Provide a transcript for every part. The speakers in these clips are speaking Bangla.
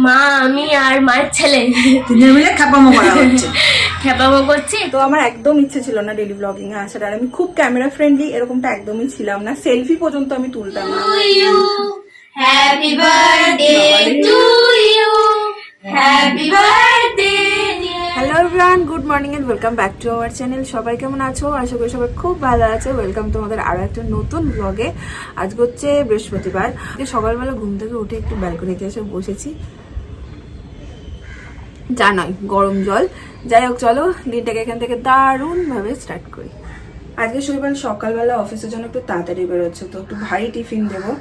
মা আমি আর মায়ের ছেলে তিনজন মিলে খ্যাপামো করা হচ্ছে। খেপামো করছি। তো আমার একদম ইচ্ছে ছিল না ডেলি ব্লগিং এ আসার, আর আমি খুব ক্যামেরা ফ্রেন্ডলি এরকমটা একদমই ছিলাম না, সেলফি পর্যন্ত আমি তুলতাম না। Happy birthday to you, happy birthday. Hello everyone, good morning and welcome back to our channel. সবাই কেমন আছো? আশা করি সবাই খুব ভালো আছে। ওয়েলকাম তোমাদের আরো একটা নতুন ব্লগে। আজকে হচ্ছে বৃহস্পতিবার। সকালবেলা ঘুম থেকে উঠে একটু ব্যালকনিতে এসে বসেছি, জানাই গরম জল। যাই হোক, চলো দিনটাকে এখান থেকে দারুণ ভাবে স্টার্ট করি। আজকে শনিবার সকালবেলা অফিসের জন্য একটু তাড়াতাড়ি বেরোচ্ছে, তো একটু ভারী টিফিন দেবো,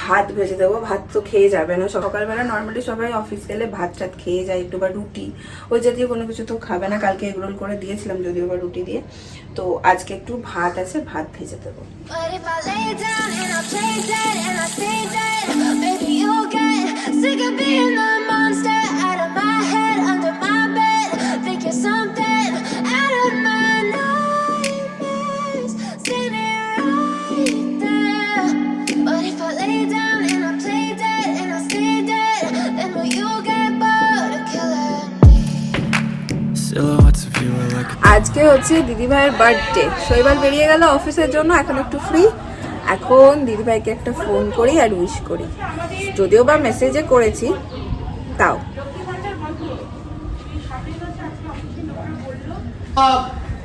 ভাত ভেজে দেবো। ভাত তো খেয়ে যাবে না, সকালবেলা নর্মালি সবাই অফিস গেলে ভাত টাত খেয়ে যায় একটু, বা রুটি ওই জাতীয় কোনো কিছু তো খাবে না। কালকে এগরোল করে দিয়েছিলাম যদিও বা রুটি দিয়ে, তো আজকে একটু ভাত আছে, ভাত ভেজে দেবো। আজকে হচ্ছে দিদিভাইয়ের বার্থডে। শৈবাল বেরিয়ে গেল অফিসের জন্য, এখন একটু ফ্রি। এখন দিদিভাইকে একটা ফোন করি আর উইশ করি, যদিও বা মেসেজে করেছি তাও।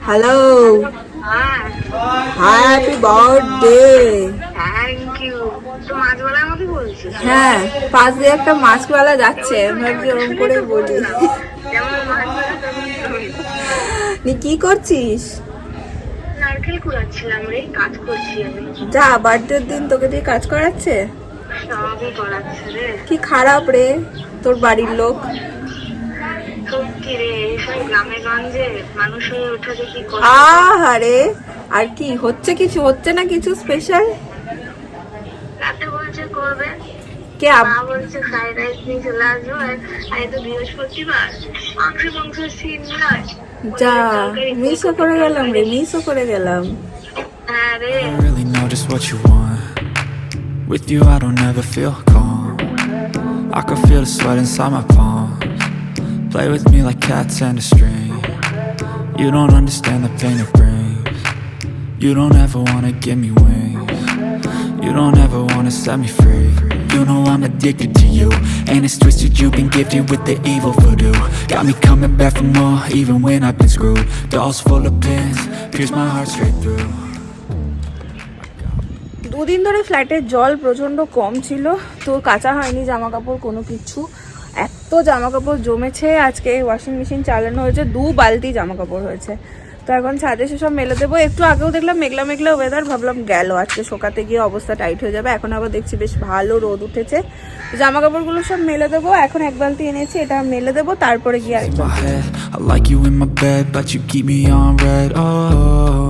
Hello, happy birthday. Thank you. তো মাছওয়ালার মতো বলছিস? হ্যাঁ, পাশ দিয়ে একটা মাস্কওয়ালা যাচ্ছে, ভাবছি ওরকম করে বলি। যেমন মাছওয়ালা তেমন তুই। নি কি করছিস? নারকেল কুড়াচ্ছিলাম রে, কাজ করছি আমি। যা, বার্থডের দিন তোকে দিয়ে কাজ করাচ্ছে? সবই করাচ্ছে রে। কি খারাপ রে তোর বাড়ির লোক। সত্যি রে, এইসব গ্রামে গঞ্জে মানুষ হয়ে ওঠা যে কি কষ্ট। আহারে, আর কি হচ্ছে? কিছু হচ্ছে না, কিছু স্পেশাল? রাতে বলছে করবে, কে মা বলছে ফ্রাইড রাইস নিয়ে চলে আসবো, আর আজ তো বৃহস্পতিবার, মাংস সিন নয়। যা, মিসও করে গেলাম রে, মিসও করে গেলাম। হ্যাঁ রে। I really know just what you want. With you I don't ever feel calm. I can feel the sweat inside my palms. Play with me like cats and a string. You don't understand the pain it brings. You don't ever wanna give me wings. You don't ever wanna set me free. You know I'm addicted to you, and it's twisted, you've been gifted with the evil voodoo. Got me coming back for more, even when I've been screwed. Dolls full of pins, pierce my heart straight through. দুদিন ধরে ফ্ল্যাটের জল প্রচণ্ড কম ছিল, তো কাঁচা হয়নি জামা কাপড় কোনো কিছু। এত জামা কাপড় জমেছে, আজকে ওয়াশিং মেশিন চালানো হয়েছে, 2 বালতি জামা কাপড় হয়েছে। তো এখন ছাদে সেসব মেলে দেবো। একটু আগেও দেখলাম মেঘলা মেঘলা ওয়েদার, ভাবলাম গেল আজকে শোকাতে গিয়ে অবস্থা টাইট হয়ে যাবে। এখন আবার দেখছি বেশ ভালো রোদ উঠেছে, জামা কাপড়গুলো সব মেলে দেবো। এখন 1 বালতি এনেছি, এটা মেলে দেবো, তারপরে গিয়ে আরেক My head, I like you in my bed, but you keep me on red. Oh,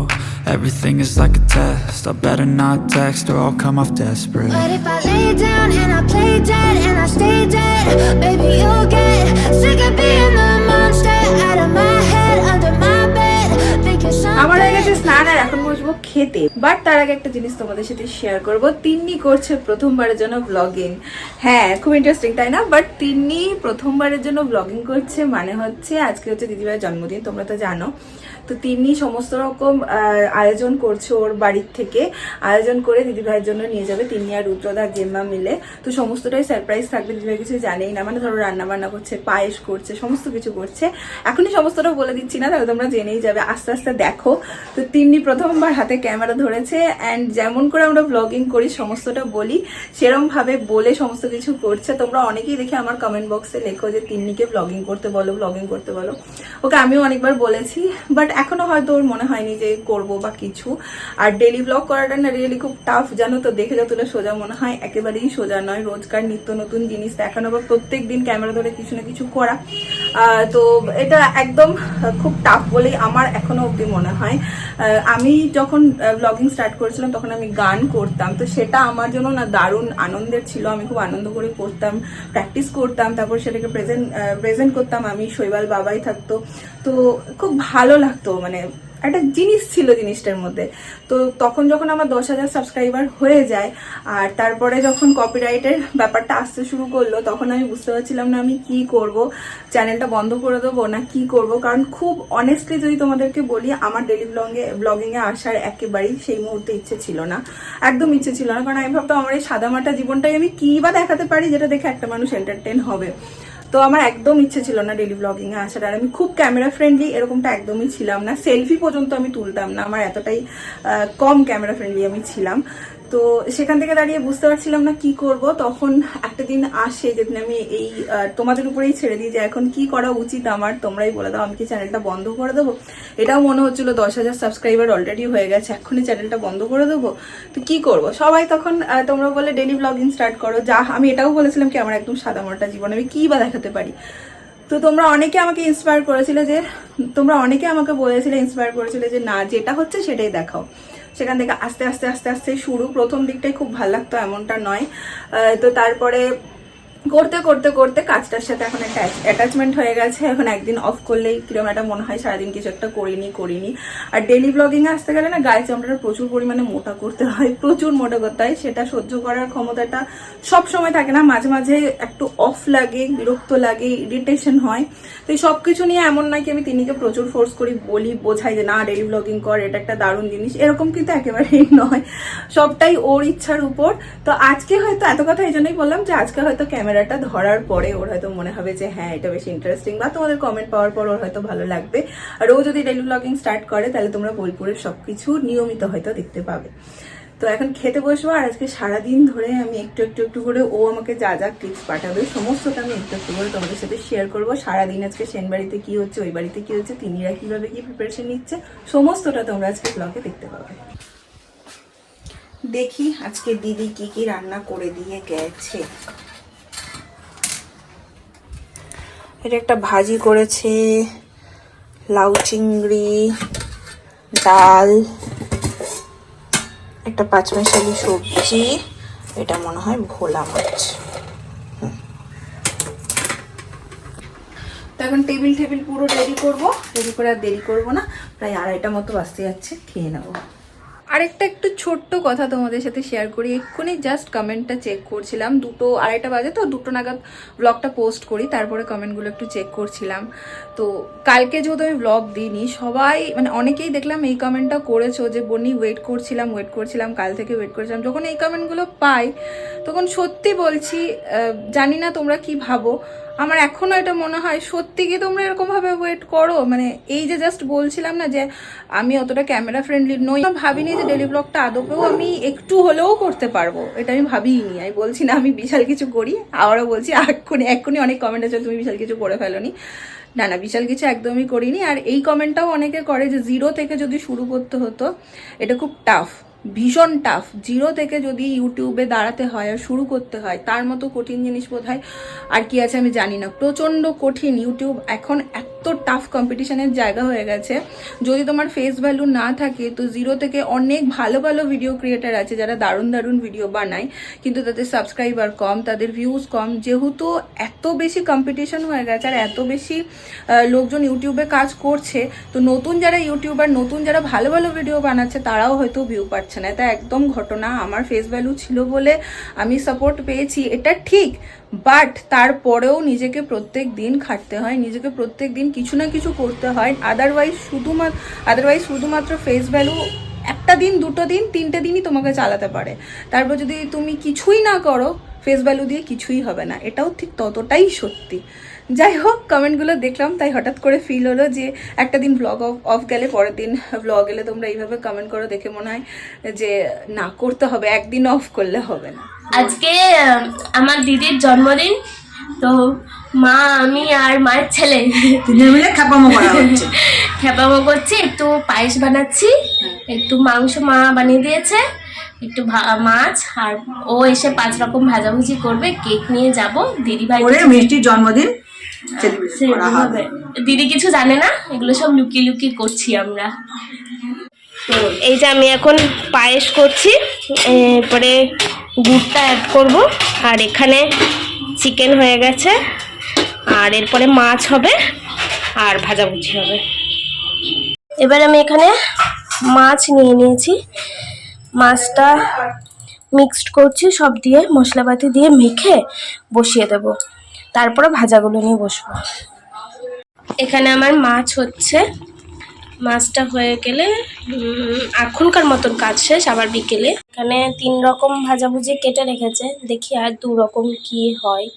everything is like a test. I better not text or I'll come off desperate. But if I lay down and I play dead and I stay dead, baby you'll get sick of being the monster out of my head, under my bed, thinking আমার হয়ে something. গেছে স্নান, আর এখন বসবো খেতে। বাট তার আগে একটা জিনিস তোমাদের সাথে শেয়ার করব। তিন্নি করছে প্রথমবারের জন্য ব্লগিং। হ্যাঁ, খুব ইন্টারেস্টিং তাই না? বাট তিন্নি প্রথমবারের জন্য ব্লগিং করছে, মানে হচ্ছে আজকে হচ্ছে দিদিভাইয়ের জন্মদিন, তোমরা তো জানো। তো তিন্নি সমস্ত রকম আয়োজন করছে, ওর বাড়ির থেকে আয়োজন করে দিদিভাইয়ের জন্য নিয়ে যাবে, তিন্নি আর রুদ্রদা গেম্মা মিলে। তো সমস্তটাই সারপ্রাইজ থাকবে, দিদিভাই কিছু জানেই না, মানে ধরো রান্না বান্না করছে, পায়েস করছে, সমস্ত কিছু করছে। এখনই সমস্তটা বলে দিচ্ছি না, তাহলে তোমরা জেনেই যাবে, আস্তে আস্তে দেখো। তো তিন্নি প্রথমবার হাতে ক্যামেরা ধরেছে, অ্যান্ড যেমন করে আমরা ব্লগিং করি সমস্তটা বলি, সেরম ভাবে বলে সমস্ত কিছু করছে। তোমরা অনেকেই দেখে আমার কমেন্ট বক্সে লেখো যে তিন্নিকে ব্লগিং করতে বলো, ব্লগিং করতে বলো। ওকে আমিও অনেকবার বলেছি, বাট এখনো হয়তো ওর মনে হয়নি যে করবো বা কিছু। আর ডেলি ব্লগ করাটা না রিয়েলি খুব টাফ, জানো তো। দেখে যতটা সোজা মনে হয়, একেবারেই সোজা নয়। রোজকার নিত্য নতুন জিনিস দেখানো বা প্রত্যেক দিন ক্যামেরা ধরে কিছু না কিছু করা, তো এটা একদম খুব টাফ বলেই আমার এখনো অব্দি মনে হয়। আমি যখন ব্লগিং স্টার্ট করেছিলাম তখন আমি গান করতাম, তো সেটা আমার জন্য না দারুণ আনন্দের ছিল। আমি খুব আনন্দ করে করতাম, প্র্যাকটিস করতাম, তারপর সেটাকে প্রেজেন্ট করতাম। আমি শৈবাল বাবাই থাকতো, তো খুব ভালো লাগতো, মানে একটা জিনিস ছিল জিনিসটার মধ্যে। তো তখন যখন আমার 10,000 সাবস্ক্রাইবার হয়ে যায় আর তারপরে যখন কপিরাইটের ব্যাপারটা আসতে শুরু করলো, তখন আমি বুঝতে পারছিলাম না আমি কি করব, চ্যানেলটা বন্ধ করে দেবো না কি করব। কারণ খুব অনেস্টলি যদি তোমাদেরকে বলি, আমার ডেলি ব্লগিংয়ে আসার একেবারেই সেই মুহূর্তে ইচ্ছে ছিল না, একদম ইচ্ছে ছিল না। কারণ আমি ভাবতাম আমার এই সাদামাটা জীবনটাই আমি কী বা দেখাতে পারি যেটা দেখে একটা মানুষ এন্টারটেন হবে। তো আমার একদম ইচ্ছে ছিল না ডেলি ব্লগিং এ আসার। আর আমি খুব ক্যামেরা ফ্রেন্ডলি এরকমটা একদমই ছিলাম না, সেলফি পর্যন্ত আমি তুলতাম না, আমার এতটাই কম ক্যামেরা ফ্রেন্ডলি আমি ছিলাম। তো সেখান থেকে দাঁড়িয়ে বুঝতে পারছিলাম না কি করব। তখন একটা দিন আসে যেদিন আমি এই তোমাদের উপরেই ছেড়ে দিই যে এখন কি করা উচিত আমার, তোমরাই বলে দাও, আমি কি চ্যানেলটা বন্ধ করে দেবো? এটাও মনে হচ্ছিল 10,000 সাবস্ক্রাইবার অলরেডি হয়ে গেছে, এখনই চ্যানেলটা বন্ধ করে দেবো। তো কি করব? সবাই তখন তোমরা বলে ডেলি ব্লগিং স্টার্ট করো। যা আমি এটাও বলেছিলাম কি আমার একদম সাদামাটা জীবন, আমি কি বা দেখাতে পারি। তো তোমরা অনেকে আমাকে ইন্সপায়ার করেছিলে ইন্সপায়ার করেছিলে যে না, যেটা হচ্ছে সেটাই দেখাও। সেখান থেকে আস্তে আস্তে আস্তে আস্তে শুরু। প্রথম দিকটাই খুব ভালো লাগতো এমনটা নয়। তো তারপরে করতে করতে করতে কাজটার সাথে এখন একটা অ্যাটাচমেন্ট হয়ে গেছে। এখন একদিন অফ করলেই কিরকম একটা মনে হয় সারাদিন কিছু একটা করিনি। আর ডেলি ব্লগিংয়ে আসতে গেলে না গায়ে চামড়াটা প্রচুর পরিমাণে মোটা করতে হয়, প্রচুর মোটা করতে হয়। সেটা সহ্য করার ক্ষমতাটা সব সময় থাকে না, মাঝে মাঝে একটু অফ লাগে, বিরক্ত লাগে, ইরিটেশন হয়। তো এই সব কিছু নিয়ে এমন নয় কি আমি তিনিকে প্রচুর ফোর্স করি, বলি, বোঝাই যে না ডেলি ব্লগিং কর, এটা একটা দারুণ জিনিস, এরকম কিন্তু একেবারেই নয়। সবটাই ওর ইচ্ছার উপর। তো আজকে হয়তো এত কথা এই জন্যই বললাম যে আজকে হয়তো ক্যামেরাটা ধরার পরে ওর হয়তো মনে হবে যে হ্যাঁ এটা বেশি ইন্টারেস্টিং, বা তোমাদের কমেন্ট পাওয়ার পর ওর হয়তো ভালো লাগবে। আর ও যদি ডেলি ব্লগিং স্টার্ট করে তাহলে তোমরা বোলপুরের সবকিছু নিয়মিত হয়তো দেখতে পাবে। তো এখন খেতে বসবো। আর আজকে সারাদিন ধরে আমি একটু একটু একটু করে ও আমাকে যা যা টিপস পাঠাবে সমস্তটা আমি একটু একটু করে তোমাদের সাথে শেয়ার করবো। সারাদিন আজকে সেন বাড়িতে কি হচ্ছে, ওই বাড়িতে কি হচ্ছে, তিনিরা কিভাবে কি প্রিপারেশন নিচ্ছে, সমস্তটা তোমরা আজকে ব্লগে দেখতে পাবে। দেখি আজকে দিদি কি কি রান্না করে দিয়ে গেছে। এটা একটা ভাজি করেছে, লাউ চিংড়ি, ডাল, একটা পাঁচমিশালি সবজি, এটা মনে হয় ভোলা মাছ। তো এখন টেবিল পুরো রেডি করে আর দেরি করবো না, প্রায় 2:30 মতো বাজতে যাচ্ছে, খেয়ে নেবো। আরেকটা একটু ছোট্ট কথা তোমাদের সাথে শেয়ার করি। এক্ষুনি জাস্ট কমেন্টটা চেক করছিলাম, 2:30 বাজে, তো 2টো নাগাদ ব্লগটা পোস্ট করি, তারপরে কমেন্টগুলো একটু চেক করছিলাম। তো কালকে যেহেতু আমি ব্লগ দিইনি, সবাই মানে অনেকেই দেখলাম এই কমেন্টটা করেছো যে বনি ওয়েট করছিলাম কাল থেকে ওয়েট করছিলাম। যখন এই কমেন্টগুলো পাই তখন সত্যি বলছি, জানি না তোমরা কি ভাবো, আমার এখনো এটা মনে হয় সত্যি কি তোমরা এরকম ভাবে ওয়েট করো। মানে এই যে জাস্ট বলছিলাম না যে আমি অতটা ক্যামেরা ফ্রেন্ডলি নই, ভাবিনি যে ডেলি ব্লগটা আদপেও আমি একটু হলেও করতে পারবো, এটা আমি ভাবিনি। আমি বলছি না আমি বিশাল কিছু করি, আবারও বলছি এক্ষুনি অনেক কমেন্ট আছে তুমি বিশাল কিছু করে ফেলোনি। না বিশাল কিছু একদমই করিনি। আর এই কমেন্টটাও অনেকে করে যে 0 থেকে যদি শুরু করতে হতো, এটা খুব টাফ, ভীষণ টাফ। 0 থেকে যদি ইউটিউবে দাঁড়াতে হয় আর শুরু করতে হয়, তার মতো কঠিন জিনিস বোধহয় আর কি আছে আমি জানি না। প্রচণ্ড কঠিন। ইউটিউব এখন এত টাফ কম্পিটিশনের জায়গা হয়ে গেছে। যদি তোমার ফেস ভ্যালু না থাকে তো 0 থেকে অনেক ভালো ভালো ভিডিও ক্রিয়েটার আছে যারা দারুণ ভিডিও বানায়, কিন্তু তাদের সাবস্ক্রাইবার কম, তাদের ভিউজ কম। যেহেতু এত বেশি কম্পিটিশন হয়ে গেছে আর এত বেশি লোকজন ইউটিউবে কাজ করছে, তো নতুন যারা ইউটিউবার, নতুন যারা ভালো ভালো ভিডিও বানাচ্ছে, তারাও হয়তো ভিউ পাচ্ছে না। এটা একদম ঘটনা। আমার ফেস ভ্যালু ছিল বলে আমি সাপোর্ট পেয়েছি, এটা ঠিক, বাট তারপরেও নিজেকে প্রত্যেক দিন খাটতে হয়, নিজেকে প্রত্যেক দিন কিছু না কিছু করতে হয়। আদারওয়াইজ শুধুমাত্র ফেস ভ্যালু একটা দিন, 2টো দিন, 3টে দিনই তোমাকে চালাতে পারে। তারপর যদি তুমি কিছুই না করো, ফেস ভ্যালু দিয়ে কিছুই হবে না, এটাও ঠিক ততটাই সত্যি। যাই হোক, কমেন্টগুলো দেখলাম তাই হঠাৎ করে ফিল হলো যে একটা দিন ব্লগ অফ গেলে পরের দিন ব্লগ এলে তোমরা এইভাবে কমেন্ট করো, দেখে মনে হয় যে না করতে হবে, একদিন অফ করলে হবে না। আজকে আমার দিদির জন্মদিন, তো মা, আমি আর মায়ের ছেলে তিনজন মিলে খ্যাপামো করছি। একটু পায়েস বানাচ্ছি, একটু মাংস মা বানিয়ে দিয়েছে, একটু মাছ, আর ও এসে 5 রকম ভাজাভুজি করবে, কেক নিয়ে যাব। দিদি ভাই মিষ্টির জন্মদিন হবে, দিদি কিছু জানে না, এগুলো সব লুকিয়ে করছি আমরা। তো এই যে আমি এখন পায়েস করছি, এরপরে গুড়টা অ্যাড করব, আর এখানে চিকেন হয়ে গেছে, আর এরপরে মাছ হবে আর ভাজাভুজি হবে। এবার আমি এখানে মাছ নিয়ে নিয়েছি, মাছটা মিক্সড করছি সব দিয়ে, মশলাপাতি দিয়ে মেখে বসিয়ে দেব, তারপরে ভাজাগুলো নিয়ে বসবো। এখানে আমার মাছ হচ্ছে, মাছটা হয়ে গেলে এখনকার মতন কাজ শেষ, আবার বিকেলে। এখানে 3 রকম ভাজাভুজি কেটে রেখেছে, দেখি আর 2 রকম কি হয়।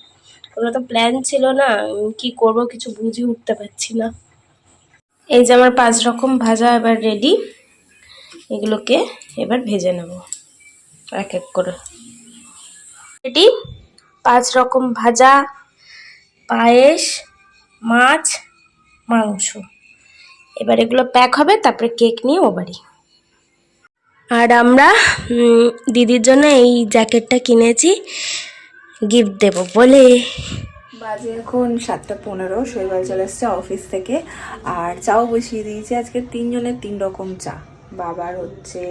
কোনো তো প্ল্যান ছিল না, কি করব কিছু বুঝে উঠতে পারছি না। এই যে আমার 5 রকম ভাজা এবার রেডি, এগুলোকে এবার ভেজে নেব এক এক করে। রেডি 5 রকম ভাজা, পায়েস, মাছ, মাংস। এবার এগুলো প্যাক হবে, তারপরে কেক নিয়ে ও বাড়ি। আর আমরা দিদির জন্য এই জ্যাকেটটা কিনেছি, গিফট দেব বলে। বাজে এখন 7:15, শৈবাল চলে এসছে অফিস থেকে, আর চাও বসিয়ে দিয়েছি। আজকে 3 জনের 3 রকম চা, বাবার হচ্ছে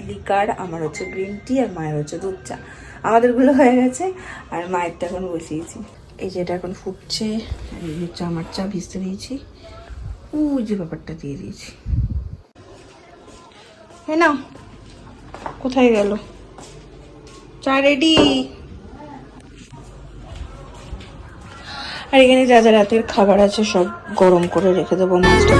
লিকার, আমার হচ্ছে গ্রিন টি, আর মায়ের হচ্ছে দুধ চা। আমাদেরগুলো হয়ে গেছে, আর মায়েরটা এখন বসিয়েছি। এই যে এটা এখন ফুটছে, আর এই হচ্ছে আমার চা ভিজতে দিয়েছি, যে ব্যাপারটা দিয়ে দিয়েছি। হ্যাঁ না, কোথায় গেল চা? রেডি। আর এখানে যা যা রাতের খাবার আছে সব গরম করে রেখে দেবো, মাছটা।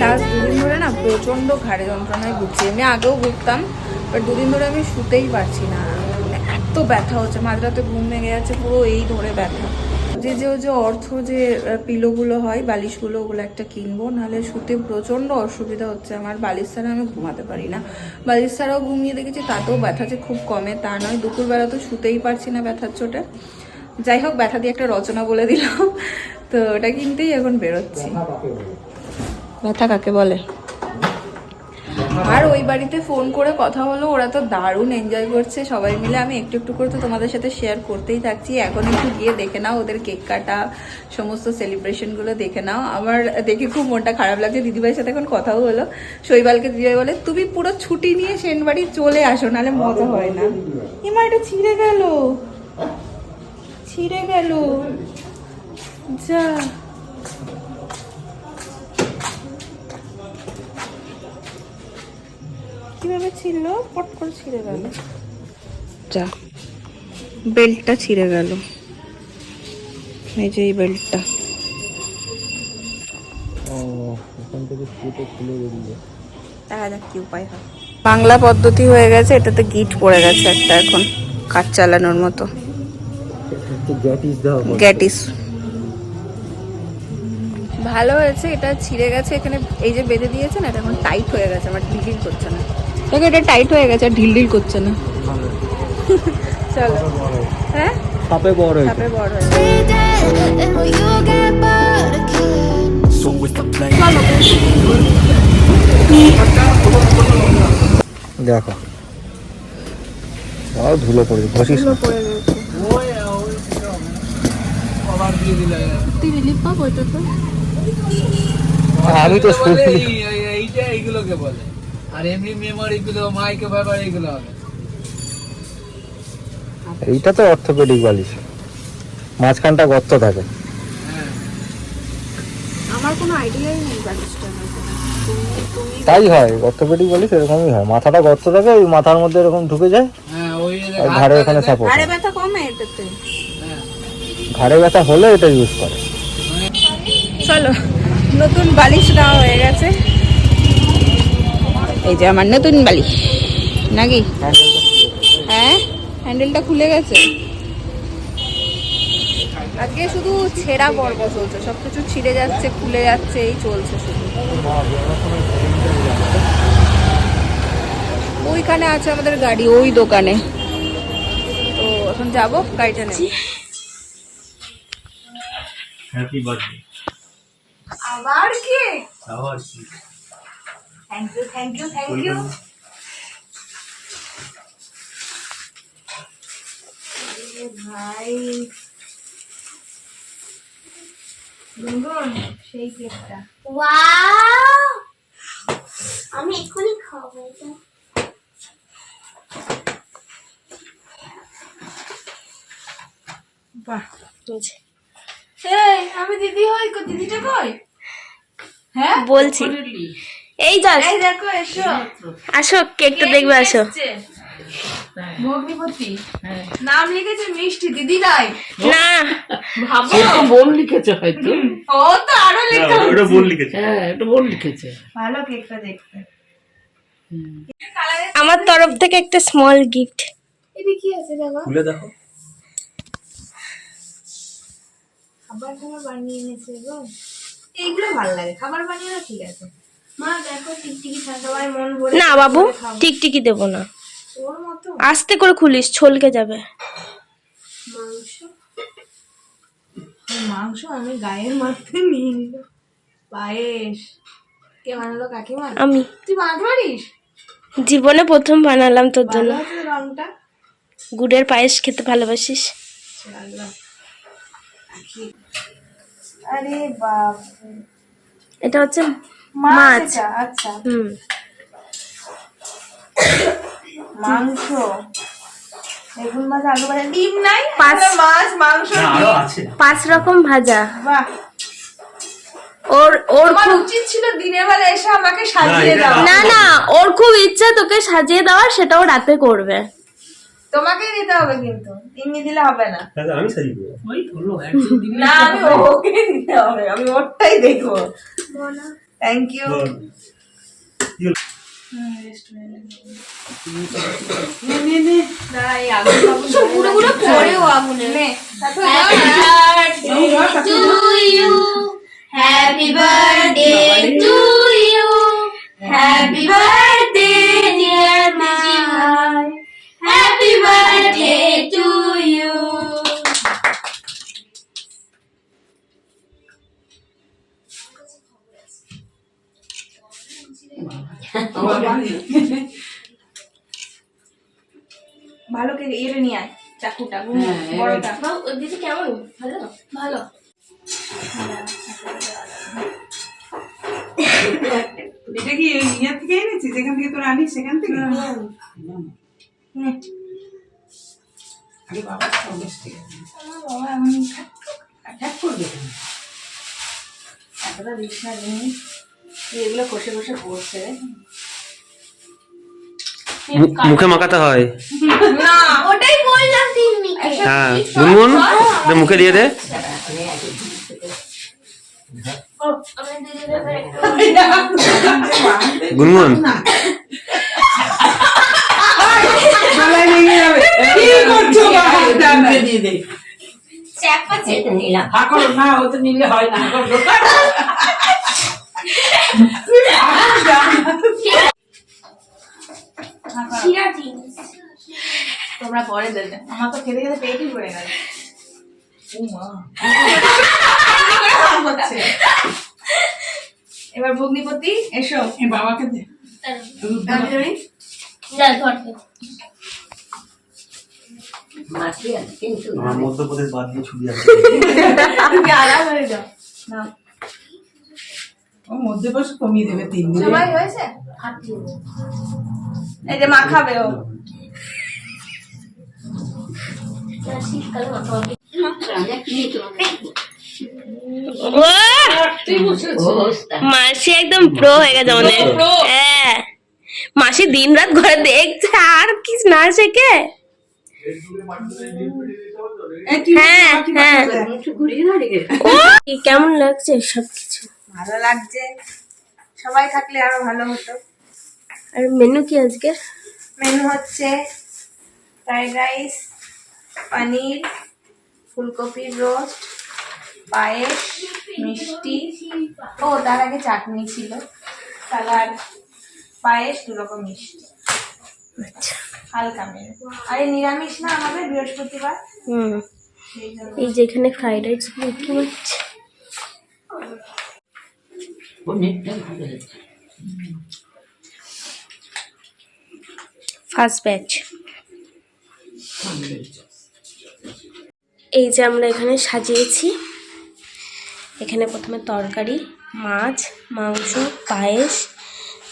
লাস্ট 2 দিন ধরে না প্রচন্ড ঘাড়ে যন্ত্রণায় ভুগছি। আমি আগেও ভুগতাম, বাট 2 দিন ধরে আমি শুতেই পারছি না, মানে এত ব্যথা হচ্ছে, মাঝরাতে ঘুম ভেঙে যাচ্ছে পুরো, এই ধরে ব্যথা। যে অর্থ যে পিলোগুলো হয়, বালিশগুলো, ওগুলো একটা কিনবো, নাহলে শুতে প্রচণ্ড অসুবিধা হচ্ছে আমার। বালিশ ছাড়া আমি ঘুমাতে পারি না, বালিশ ছাড়াও ঘুমিয়ে দেখেছি, তাতেও ব্যথা যে খুব কমে তা নয়। দুপুরবেলা তো শুতেই পারছি না ব্যথার চোটে। যাই হোক, ব্যথা দিয়ে একটা রচনা বলে দিলাম, তো ওটা কিনতেই এখন বেরোচ্ছি। ব্যথা কাকে বলে? আর ওই বাড়িতে ফোন করে কথা হলো, ওরা তো দারুণ এনজয় করছে সবাই মিলে। আমি একটু একটু করে তো তোমাদের সাথে শেয়ার করতেই থাকছি। এখন একটু গিয়ে দেখে নাও ওদের কেক কাটা, সমস্ত সেলিব্রেশনগুলো দেখে নাও। আমার দেখে খুব মনটা খারাপ লাগছে। দিদিভাইয়ের সাথে এখন কথাও হলো, শৈবালকে দিদিভাই বলে তুমি পুরো ছুটি নিয়ে সেন বাড়ি চলে আসো, নাহলে মজা হয় না। এমা এটা ছিঁড়ে গেল, ছিঁড়ে গেল, যা। কিভাবে ছিল, পট করে ছিঁড়ে গেল, যা। বেল্টটা ছিঁড়ে গেল, এই যে এই বেল্টটা। দেখা যাক কি উপায় হয়। বাংলা পদ্ধতি হয়ে গেছে, এটাতে গিট পড়ে গেছে একটা, এখন কাজ চালানোর মতো। গ্যাটিস ভালো হয়েছে, এটা ছিঁড়ে গেছে এখানে, এই যে বেঁধে দিয়েছে না, এটা এখন টাইট হয়ে গেছে, আমার ঢিল করছে না। দেখো এটা টাইট হয়ে গেছে, ঢিল করছে না। চলো, হ্যাঁ সাপে বড় হয়েছে, সাপে বড় হয়েছে। দেখো ধুলো পড়ে ঘষিস না। আমি তো এইগুলোকে বলে, আর এমনি মেমোরি গুলো, মাইক্রো ফাইবার এগুলো হবে। এইটা তো অর্থোপেডিক বালিশ, মাঝখানটা গর্ত থাকে। আমার কোনো আইডিয়াই নেই বালিশটা। তাই হয়, অর্থোপেডিক বালিশ এরকমই হয়, মাথাটা গর্ত থাকে, ওই মাথার মধ্যে এরকম ঢুকে যায়, আর ঘাড়ে ওখানে সাপোর্ট। ঘাড়ে ব্যথা কমে এটাতে, ঘাড়ে ব্যথা হলে এটা ইউজ করে। চলো, নতুন বালিশ দেওয়া হয়ে গেছে, এই যে আমার নতুন বালিশ নাকি। হ্যাঁ, হ্যান্ডেলটা খুলে গেছে। আজকে শুধু ছেঁড়া পর্ব চলছে, সবকিছু ছিঁড়ে যাচ্ছে, খুলে যাচ্ছে, এই চলছে শুধু। ওইখানে আছে আমাদের গাড়ি, ওই দোকানে, তো এখন যাবো গাড়িটা নিয়ে। Happy birthday. আবার কি? আবার কি? Thank you, thank you, thank you. ভাই গুনগুন, সেই কেকটা। ওয়াও, আমি এক্ষুনি খাবো এটা। বাহ, এই আমি দিদি হই, দিদিটা কই? হ্যাঁ বলছি এই যা এই দেখো, এসো। আসো, কেকটা দেখবে, আসো। ভগ্নিপতি নাম লিখেছে মিষ্টি, দিদি নাই। না ভাবো বোন লিখেছে হয়তো। ও তো আরো লেখা ওটা বল লিখেছে। হ্যাঁ, একটা বোন লিখেছে। ভালো কেকটা দেখতে। আমার তরফ থেকে একটা স্মল গিফট। এটা কি আছে দেখো? খুলে দেখো। খাবার বানিয়ে এনেছে গো। এইগুলো ভালো লাগে, খাবার বানিয়ে না, ঠিক আছে। মা দেখো টিকটিকি সবাই মন ভরে। না বাবু, টিকটিকি দেবো না, ওর মতো আস্তে করে খুলিস, ছলকে যাবে। মাংস, মাংস আমি গায়ের মারতে নিয়ে নিল। পায়েস কে বানালো? কাকিমা। আমি তুই বানাতে পারিস? জীবনে প্রথম বানালাম তোর জন্য। ভালো আছে রংটা? গুড়ের পায়েস খেতে ভালোবাসিস? আরে বাপ, এটা হচ্ছে মাছ মাছ। এটা? আচ্ছা, হুম, মাংস, বেগুন ভাজা, আলু ভাজা, ডিম নাই, পাঁচ- তাহলে মাছ, মাংস, না আরো ডিম। আছে। 5 রকম ভাজা। বাহ, ওর তোমার খুব উচিত ছিল দিনের বেলা এসে আমাকে সাজিয়ে এটা দাও। না না, ওর খুব ইচ্ছা তোকে সাজিয়ে দেওয়ার, সেটাও রাতে করবে। তোমাকে দিতে হবে কিন্তু, এমনি দিলে হবে না। তাহলে আমি সাজিয়ে দেবো। ওই হলো একদিন দিনে না, আমি ওকে দিতে হবে, আমি ওরটাই দেখবো। Thank you. বল। কি হলো? পুরো পুরো পরেও আগুনে নে। Happy birthday to you. Happy birthday, dear Mai. Happy birthday to you. ভালো করে এরে নিয়ে আয় চাকুটা, হ্যাঁ, বড়টা। ওই দিদি কেমন? ভালো ভালো। এটা কি ইয়া থেকে এনেছিস, যেখান থেকে তোরা আনিস সেখান থেকে? আরে বাবা, সন্দেশ থেকে। বাবা এমন অ্যাটাক করবে কেন? এতটা বিছনা নেই, এগুলো কষে কষে পড়ছে। মুখে মাখাতে হয়। না, ওটাই বললাম তিন্নি। হ্যাঁ গুনগুন, এটা মুখে দিয়ে দে। গুনগুন গলায় লেগে যাবে। কি করছো বাবা? মুখে দিয়ে দে। চাপা চেপে নিলাম। হাঁকড় না, ও তো নিলে হয় না। তোমরা পরে দেবে, আমার তো খেতে খেতে পেটই ভরে গেল। এবার ভগ্নিপতি এসো। বাবাকে দে। আমি ধরি। যা ধরতে। আমার মধ্যপ্রদেশ বাদ দিয়ে ছুটি আছে। তুমি আরাম হয়ে যাও। না ও মধ্যে বসে কমিয়ে দেবে 3 দিন। সবাই হয়েছে? এই যে মাখাবে ও। মাসি একদম প্রো হয়ে গেছে আমাদের। হ্যাঁ, মাসি দিন রাত ঘরে দেখছে, আর কি না শেখে। হ্যাঁ হ্যাঁ, ও কেমন লাগছে সবকিছু? ভালো লাগছে, সবাই থাকলে আরো ভালো হতো। আর মেনু কি আজকে? মেনু হচ্ছে ফ্রাইড রাইস, পনির, ফুলকপির রোস্ট, পায়েস, মিষ্টি, ও তার আগে চাটনি ছিল, সালাড, পায়েস, 2 রকম মিষ্টি, হালকা মেনু। আরে নিরামিষ না আমাদের বৃহস্পতিবার, হুম, সেই জন্য। এই যেখানে ফ্রাইড রাইস কি হচ্ছে? First batch. এই যে আমরা এখানে সাজিয়েছি, এখানে প্রথমে তরকারি, মাছ, মাংস, পায়েস,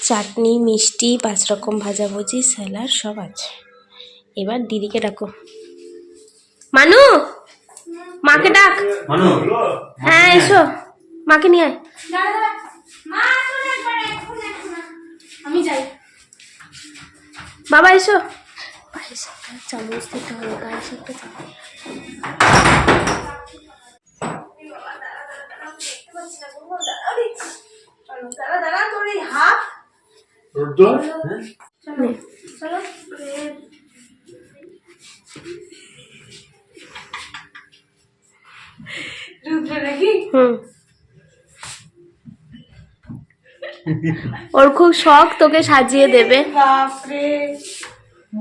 চাটনি, মিষ্টি, 5 রকম ভাজাভুজি, স্যালাড সব আছে। এবার দিদিকে ডাকো। মানু, মাকে ডাক। মানু হ্যাঁ এসো, মাকে নিয়ে আয়। আমি যাই। বাবা এসো। পায়েস একটা চামচ দিতে হবে, পায়েস একটা চামচ। দাঁড়া তোর এই হাত। চলো চলো। রুদ্র নাকি? ওর খুব শখ তোকে সাজিয়ে দেবে। বাপরে,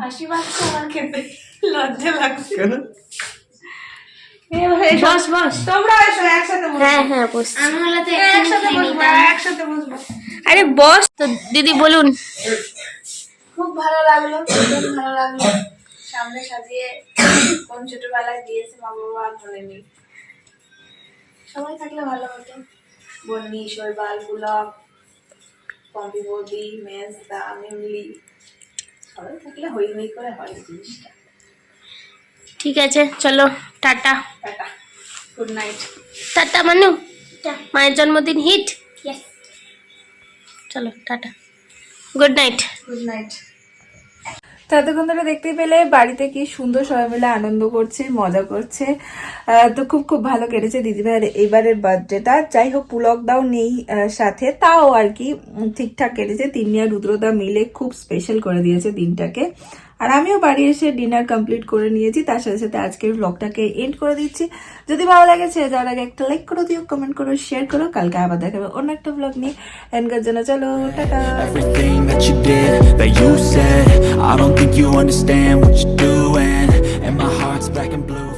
হাসি পাচ্ছে আমার খেতে, লজ্জা লাগছে। কেন? বস বস। তোমরা এসো একসাথে বসবো। হ্যাঁ হ্যাঁ বসছি। একসাথে বসবো, একসাথে বসবো। আরে বস তো দিদি, বলুন। খুব ভালো লাগলো, খুব ভালো লাগলো। সামনে সাজিয়ে কোন ছোটবেলায় দিয়েছে মা বাবা আর মনে নেই। সবাই থাকলে ভালো হতো। বন্নি, শৈবাল, পুলক, পম্পি বৌদি, মেজদা, মিমলি, সবাই থাকলে হই হই করে হয় জিনিসটা। ঠিক আছে চলো, tata. Tata, good night. Tata মানু, মায়ের জন্মদিন হিট। চলো tata, good night. Good night. তো এতক্ষণ ধরে দেখতে পেলে বাড়িতে কি সুন্দর সবাই মিলে আনন্দ করছে, মজা করছে। তো খুব খুব ভালো কেটেছে দিদিভাইয়ের এবারের বার্থডেটা। যাই হোক পুলকদাও নেই সাথে, তাও আর কি ঠিকঠাক কেটেছে। তিন্নি আর রুদ্রদা মিলে খুব স্পেশাল করে দিয়েছে দিনটাকে। আর আমিও বাড়ি এসে ডিনার কমপ্লিট করে নিয়েছি। তার সাথে সাথে আজকের ব্লগটাকে এন্ড করে দিচ্ছি। যদি ভালো লেগেছে যার আগে একটা লাইক করে দিও, কমেন্ট করো, শেয়ার করো। কালকে আবার দেখাবে অন্য একটা ব্লগ নিয়ে। এনকার জন্য চলো tata. Everything that you did, that you said, I don't think you understand what you're doing, and my heart's black and blue.